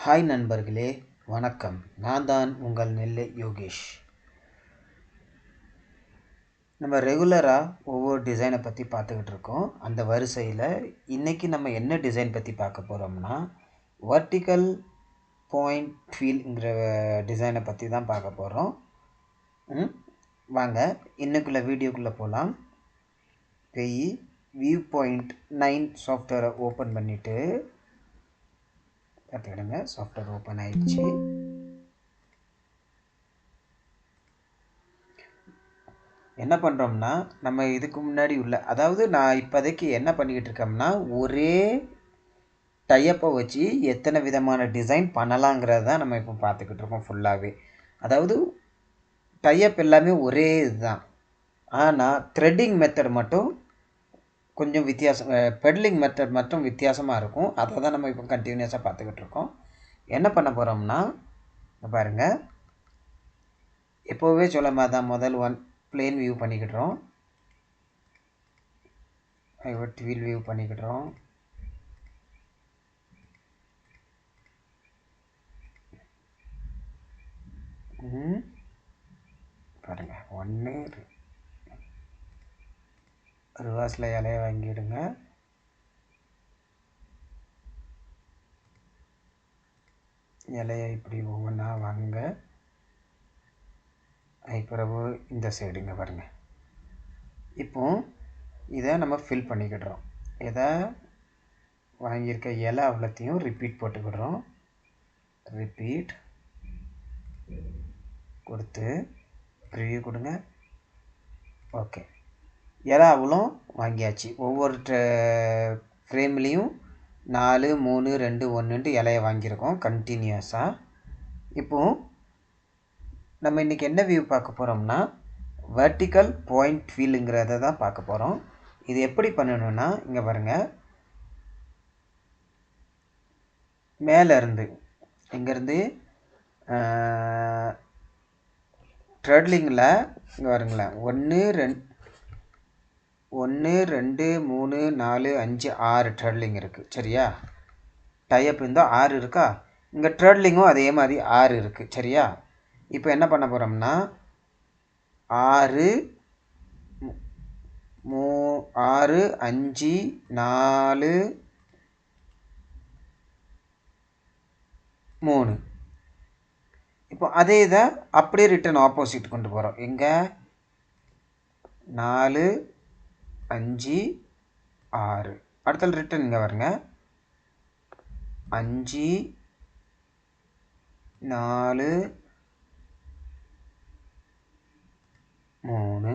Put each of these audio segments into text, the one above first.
Hi நண்பர்களே, வணக்கம். நான் தான் உங்கள் நெல்லை யோகேஷ். நம்ம ரெகுலராக ஒவ்வொரு டிசைனை பற்றி பார்த்துக்கிட்டு இருக்கோம். அந்த வரிசையில் இன்றைக்கி நம்ம என்ன டிசைன் பற்றி பார்க்க போகிறோம்னா, வர்டிக்கல் பாயிண்ட் ஃபீல்ங்கிற டிசைனை பற்றி தான் பார்க்க போகிறோம். வாங்க இன்னைக்குள்ள வீடியோக்குள்ளே போகலாம். வியூ பாயிண்ட் 9 சாஃப்ட்வேரை ஓப்பன் பண்ணிவிட்டு பார்த்துக்கிடுங்க. சாஃப்ட்வேர் ஓப்பன் ஆயிடுச்சு. என்ன பண்ணுறோம்னா, நம்ம இதுக்கு முன்னாடி அதாவது நான் இப்போதைக்கு என்ன பண்ணிக்கிட்டு இருக்கோம்னா, ஒரே டைப்பை வச்சு எத்தனை விதமான டிசைன் பண்ணலாங்கிறது தான் நம்ம இப்போ பார்த்துக்கிட்டு இருக்கோம் ஃபுல்லாகவே. அதாவது டைப் எல்லாமே ஒரே இதுதான், ஆனால் த்ரெட்டிங் மெத்தட் மட்டும் கொஞ்சம் வித்தியாசம், பெடலிங் மெத்தட் மட்டும் வித்தியாசமாக இருக்கும். அதை தான் நம்ம இப்போ கண்டினியூஸாக பார்த்துக்கிட்டு இருக்கோம். என்ன பண்ண போகிறோம்னா, பாருங்கள், எப்போவே சொல்ல மாதிரி தான் முதல் பிளேன் வியூ பண்ணிக்கிட்டுறோம். ட்வீல் வியூ பண்ணிக்கிட்டுறோம். பாருங்கள், ஒன்று ரிவர்ஸில் இலையை வாங்கிடுங்க. இலையை இப்படி ஒவ்வொன்றா வாங்க. பிறகு இந்த சைடுங்க பாருங்கள். இப்போ இதை நம்ம ஃபில் பண்ணிக்கிடுறோம். இதை வாங்கியிருக்க இலை அவ்வளோத்தையும் ரிப்பீட் போட்டுக்கிடுறோம். ரிப்பீட் கொடுத்து ப்ரிவ்யூ கொடுங்க. ஓகே, இலை அவ்வளோ வாங்கியாச்சு. ஒவ்வொரு ஃப்ரேம்லேயும் 4, 3, 2, 1 இலையை வாங்கியிருக்கோம் கண்டினியூஸாக. இப்போது நம்ம இன்றைக்கி என்ன வியூ பார்க்க போகிறோம்னா, வெர்டிக்கல் பாயிண்ட் ஃபீலுங்கிறத தான் பார்க்க போகிறோம். இது எப்படி பண்ணணுன்னா, இங்கே பாருங்கள், மேலேருந்து இங்கேருந்து த்ரெட்லிங்கில் இங்கே பாருங்களேன், 1, 2, 3, 4, 5, 6 த்ரெட்லிங் இருக்குது. சரியா? டைப் இருந்தால் 6 இருக்கா? இங்கே த்ரெட்லிங்கும் அதே மாதிரி 6 இருக்குது. சரியா? இப்போ என்ன பண்ண போகிறோம்னா, 6, 5, 4, 3. இப்போ அதே இதை அப்படியே ரிட்டன் ஆப்போசிட் கொண்டு போகிறோம். எங்கே 4, 5, 6. அடுத்த ரிட்டன் இங்கே வருங்க, 5, 4, 3.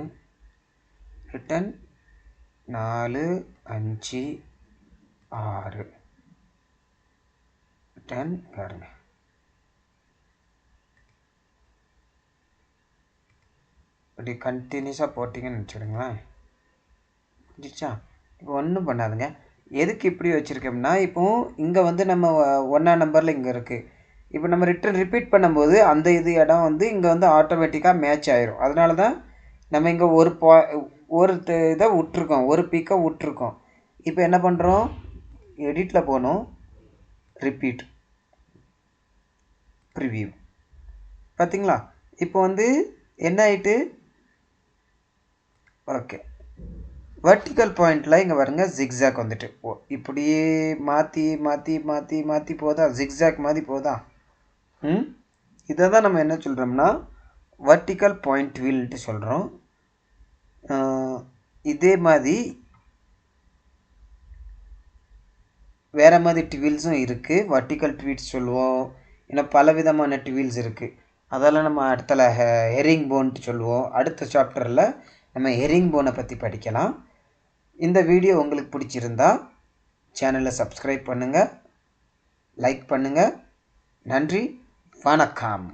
ரிட்டன் 4, 5, 6. ரிட்டன் பாருங்க. இப்படி கண்டினியூஸாக போட்டிங்கன்னு வச்சுடுங்களேன். புரிஞ்சிச்சா? இப்போ ஒன்றும் பண்ணாதுங்க. எதுக்கு இப்படி வச்சுருக்கோம்னா, இப்போது இங்கே வந்து நம்ம 1ஆம் நம்பரில் இங்கே இருக்குது. இப்போ நம்ம ரிப்பீட் பண்ணும்போது அந்த இடம் வந்து இங்கே வந்து ஆட்டோமேட்டிக்காக மேட்ச் ஆயிரும். அதனால தான் நம்ம இங்கே ஒரு இதை விட்ருக்கோம், ஒரு பீக்கை விட்ருக்கோம். இப்போ என்ன பண்ணுறோம், எடிட்டில் போகணும், ரிப்பீட் ப்ரிவ்யூ. பார்த்தீங்களா? இப்போ வந்து என்ன ஆகிட்டு, ஓகே, வெர்டிக்கல் பாயிண்டில் இங்கே பாருங்க, ஜிக்ஸாக் வந்துட்டு இப்படியே மாற்றி மாற்றி மாற்றி மாற்றி போதா, ஜிக்ஸாக் மாதிரி போதா. இதை தான் நம்ம என்ன சொல்கிறோம்னா, வெர்டிக்கல் பாயிண்ட் வீல்ட்டு சொல்கிறோம். இதே மாதிரி வேறு மாதிரி ட்வீல்ஸும் இருக்குது. வெர்டிக்கல் ட்வீட்ஸ் சொல்லுவோம், இன்னும் பல விதமான ட்வீல்ஸ் இருக்குது. அதெல்லாம் நம்ம அடுத்தல ஹெரிங் போன்ட்டு சொல்லுவோம். அடுத்த சாப்டரில் நம்ம ஹெரிங் போனை பற்றி படிக்கலாம். இந்த வீடியோ உங்களுக்கு பிடிச்சிருந்தா சேனலை சப்ஸ்கிரைப் பண்ணுங்கள், லைக் பண்ணுங்கள். நன்றி, வணக்கம்.